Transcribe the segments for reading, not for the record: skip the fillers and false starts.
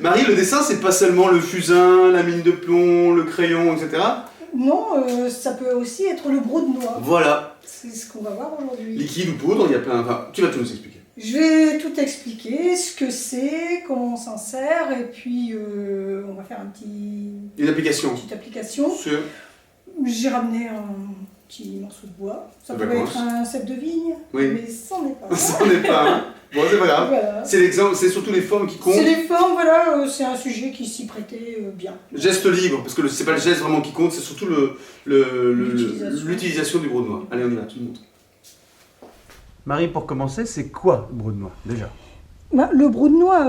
Marie, le dessin, c'est pas seulement le fusain, la mine de plomb, le crayon, etc. Non, ça peut aussi être le brou de noix. Voilà. C'est ce qu'on va voir aujourd'hui. Liquide ou poudre, il y a plein... Enfin, tu vas tout nous expliquer. Je vais tout expliquer, ce que c'est, comment on s'en sert, et puis on va faire Une application. petite application. Sur... J'ai ramené un petit morceau de bois. Ça De pourrait vacances. être un cep de vigne, Oui. mais ça n'en est pas. Ça n'en est pas un. Bon, c'est pas grave. Voilà. C'est l'exemple, c'est surtout les formes qui comptent. C'est les formes, voilà, c'est un sujet qui s'y prêtait bien. Geste libre, parce que c'est pas le geste vraiment qui compte, c'est surtout l'utilisation du brou de noix. Allez, on y va, tu me montres. Marie, pour commencer, c'est quoi le brou de noix, déjà? Ben, le brou de noix,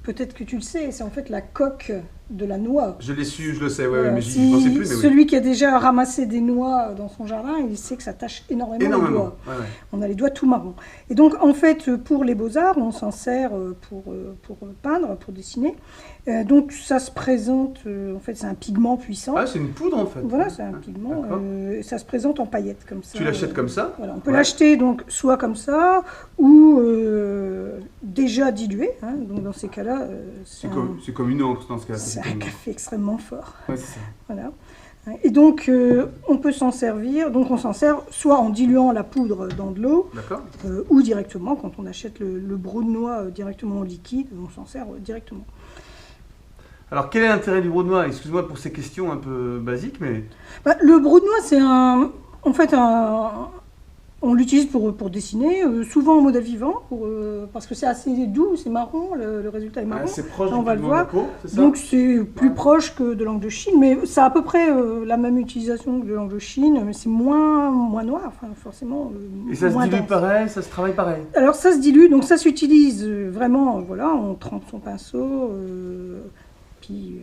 peut-être que tu le sais, c'est en fait la coque de la noix. Je l'ai su, je le sais, ouais, Voilà. mais j'y pensais plus, mais oui. Celui qui a déjà ramassé des noix dans son jardin, il sait que ça tâche énormément les Énormément, doigts. ouais, ouais. On a les doigts tout marrons. Et donc, en fait, pour les beaux-arts, on s'en sert pour peindre, pour dessiner. Donc, ça se présente, en fait, c'est un pigment puissant. Ah, c'est une poudre, en fait. Voilà, c'est un pigment. D'accord. Ça se présente en paillettes, comme ça. Tu l'achètes comme ça? Voilà, on peut Ouais. l'acheter donc soit comme ça, ou déjà dilué. Hein. Donc, dans ces cas-là, C'est comme une encre dans ce cas-là. c'est un café extrêmement fort. Ouais, c'est ça. Voilà. Et donc, on peut s'en servir. Donc, on s'en sert soit en diluant la poudre dans de l'eau, D'accord. ou directement, quand on achète le brou de noix directement en liquide, on s'en sert directement. Alors, quel est l'intérêt du brou de noix? Excuse-moi pour ces questions un peu basiques, mais... Bah, le brou de noix, c'est en fait on l'utilise pour dessiner, souvent en modèle vivant, parce que c'est assez doux, c'est marron, le résultat est marron. Ah, c'est proche on du va le pigment de la voir. peau, c'est ça? Donc c'est plus proche que de l'encre de Chine, mais ça a à peu près la même utilisation que de l'encre de Chine, mais c'est moins noir, enfin forcément. Et ça se moins dilue dense. pareil, ça se travaille pareil? Alors ça se dilue, donc ça s'utilise vraiment, voilà, on trempe son pinceau, puis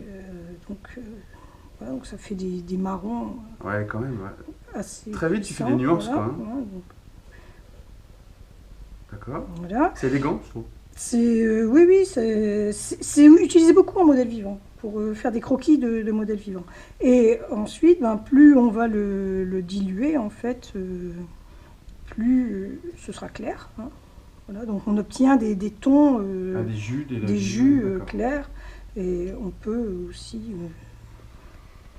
voilà, donc ça fait des marrons Ouais, quand même, ouais. assez Très vite, tu fais puissants, des nuances, voilà, quoi, hein. voilà, donc, D'accord. voilà. C'est élégant, je trouve. Oui, c'est utilisé beaucoup en modèle vivant, pour faire des croquis de modèles vivants. Et ensuite, ben, plus on va le diluer, en fait, plus ce sera clair. Hein. Voilà, donc on obtient des tons, Des jus, d'accord. clairs, et on peut aussi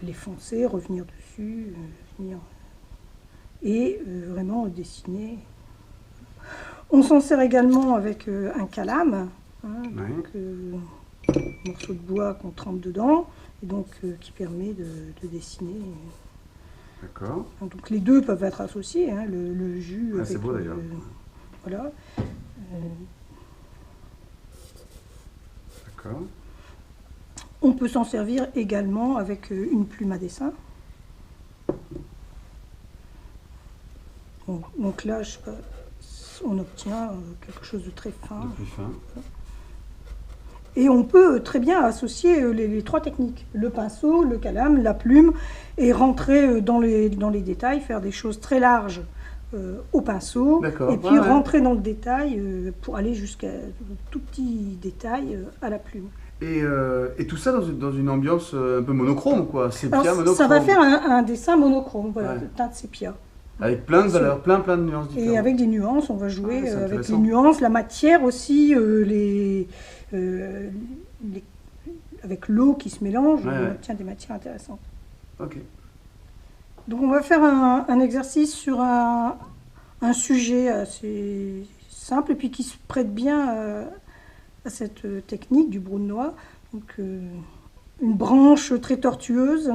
les foncer, revenir dessus, et vraiment dessiner. On s'en sert également avec un calame, hein, Ouais. donc, un morceau de bois qu'on trempe dedans, et donc qui permet de dessiner. D'accord. Donc les deux peuvent être associés, hein, le jus Ah, avec c'est beau, d'ailleurs. voilà. D'accord. On peut s'en servir également avec une plume à dessin. Bon, donc là, je sais pas, on obtient quelque chose de très fin. Le plus fin. Et on peut très bien associer les trois techniques, le pinceau, le calame, la plume, et rentrer dans les détails, faire des choses très larges au pinceau, D'accord, et puis ouais, ouais. rentrer dans le détail pour aller jusqu'à tout petit détail à la plume. Et tout ça dans une ambiance un peu monochrome, quoi. Sépia, Alors, monochrome. ça va faire un dessin monochrome, voilà, Ouais. de teinte sépia. Avec plein de valeurs, plein de nuances différentes. Et avec des nuances, on va jouer Ah, c'est avec les intéressant. nuances, la matière aussi, avec l'eau qui se mélange, Ouais, on ouais. obtient des matières intéressantes. Ok. Donc on va faire un exercice sur un sujet assez simple et puis qui se prête bien à cette technique du brou de noix. Donc une branche très tortueuse.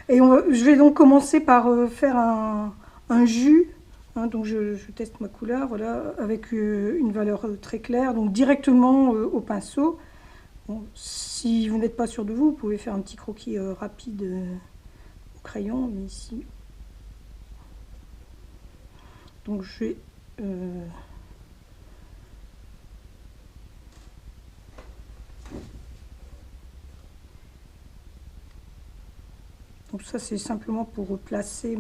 Et je vais donc commencer par faire un jus. Hein, donc je teste ma couleur, voilà, avec une valeur très claire, donc directement au pinceau. Bon, si vous n'êtes pas sûr de vous, vous pouvez faire un petit croquis rapide au crayon, mais ici. Donc je vais donc ça c'est simplement pour placer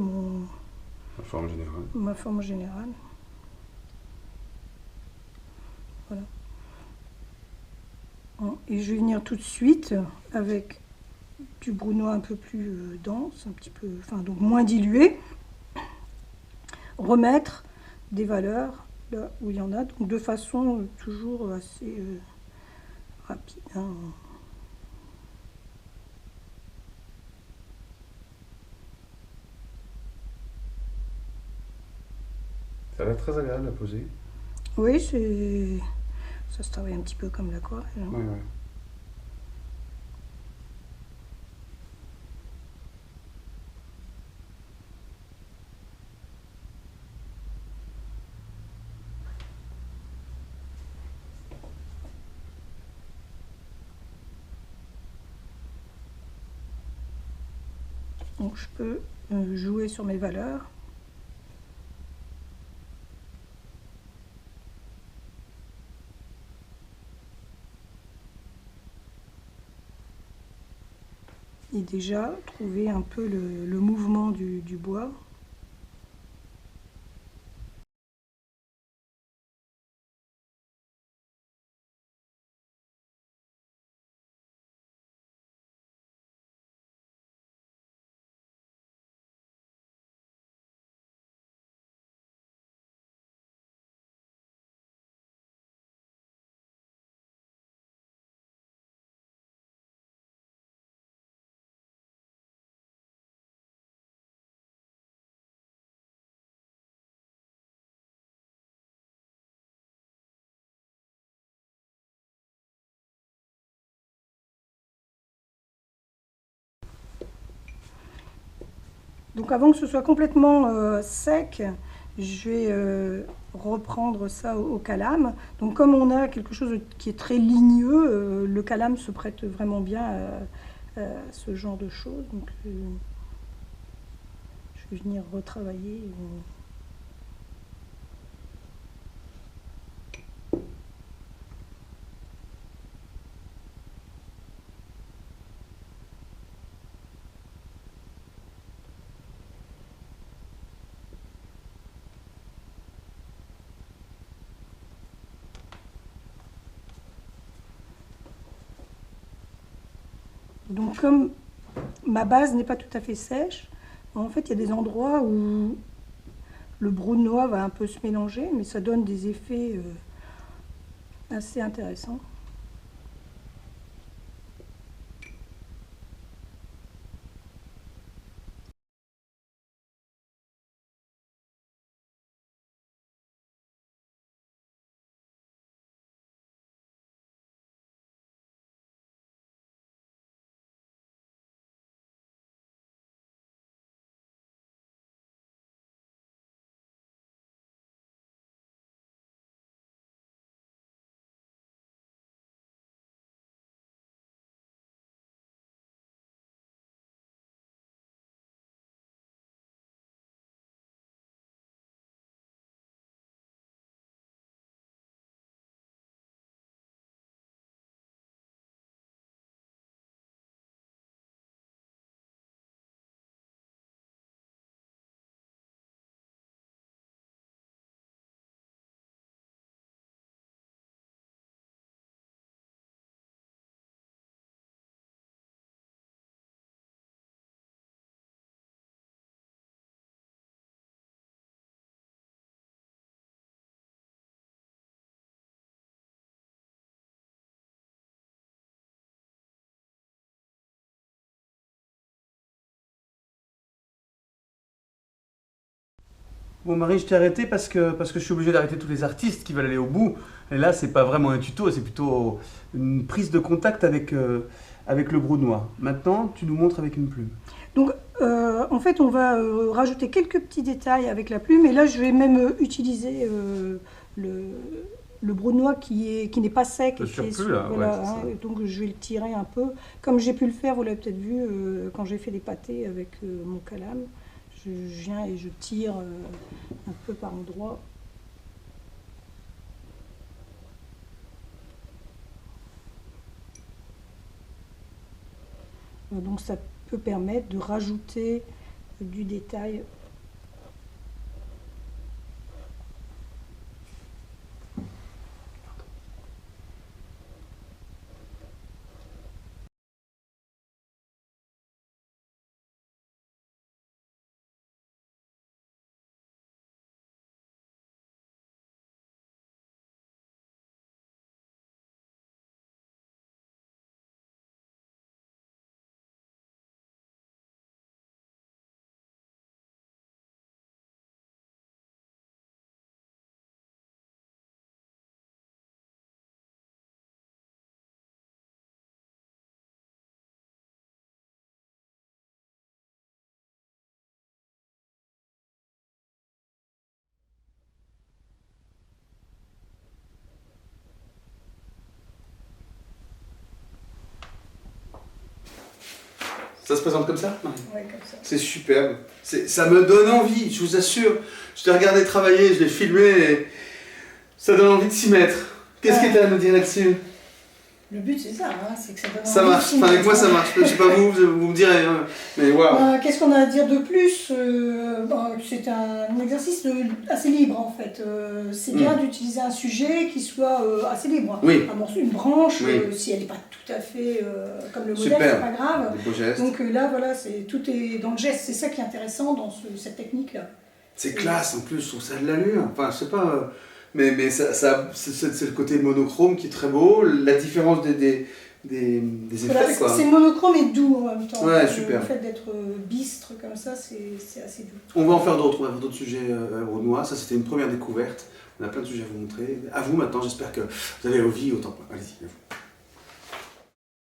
La forme générale. ma forme générale. Voilà. Bon, et je vais venir tout de suite avec du brou de noix un peu plus dense, un petit peu, enfin donc moins dilué. Remettre des valeurs là où il y en a, donc de façon toujours assez rapide, hein. Ça a l'air très agréable à poser. Oui, ça se travaille un petit peu comme l'aquarelle, hein. Ouais, ouais. Donc je peux jouer sur mes valeurs. Et déjà trouver un peu le mouvement du bois. Donc avant que ce soit complètement sec, je vais reprendre ça au calame. Donc comme on a quelque chose qui est très ligneux, le calame se prête vraiment bien à ce genre de choses. Donc je vais venir retravailler. Donc comme ma base n'est pas tout à fait sèche, en fait il y a des endroits où le brune-noix va un peu se mélanger, mais ça donne des effets assez intéressants. Bon, Marie, je t'ai arrêté parce que je suis obligé d'arrêter tous les artistes qui veulent aller au bout. Et là, c'est pas vraiment un tuto, c'est plutôt une prise de contact avec le brou-noir. Maintenant, tu nous montres avec une plume. Donc en fait on va rajouter quelques petits détails avec la plume, et là je vais même utiliser le, le brou-noir qui n'est pas sec. Le Et qui est surplus, là, ouais, voilà, c'est hein, ça. et donc je vais le tirer un peu. Comme j'ai pu le faire, vous l'avez peut-être vu, quand j'ai fait des pâtés avec mon calame. Je viens et je tire un peu par endroits. Donc ça peut permettre de rajouter du détail Ça se présente comme ça? Marie? Ouais, comme ça. C'est superbe. Ça me donne envie, je vous assure. Je t'ai regardé travailler, je l'ai filmé et ça donne envie de s'y mettre. Qu'est-ce que tu as à nous dire là-dessus? Le but, c'est ça, hein, c'est que ça donne Ça envie de marche, s'y enfin, avec mettre, moi ça hein. marche. Je sais pas vous me direz, hein. Mais waouh. Qu'est-ce qu'on a à dire de plus? C'est un exercice assez libre en fait. C'est bien d'utiliser un sujet qui soit assez libre. Oui. Un morceau, une branche, Oui. si elle n'est pas tout à fait comme le modèle, Super. c'est pas grave. Des beaux gestes. Donc là, voilà, tout est dans le geste. C'est ça qui est intéressant dans cette technique-là. C'est classe en plus, je trouve ça de l'allure. Enfin, je sais pas. Mais c'est le côté monochrome qui est très beau. La différence des Voilà, effets, quoi. c'est monochrome et doux en même temps. Ouais, super. Le fait d'être bistre comme ça, c'est assez doux. On va en faire d'autres, on va faire d'autres sujets au noix. Ça, c'était une première découverte. On a plein de sujets à vous montrer. À vous maintenant, j'espère que vous avez envie autant. Allez-y, à vous.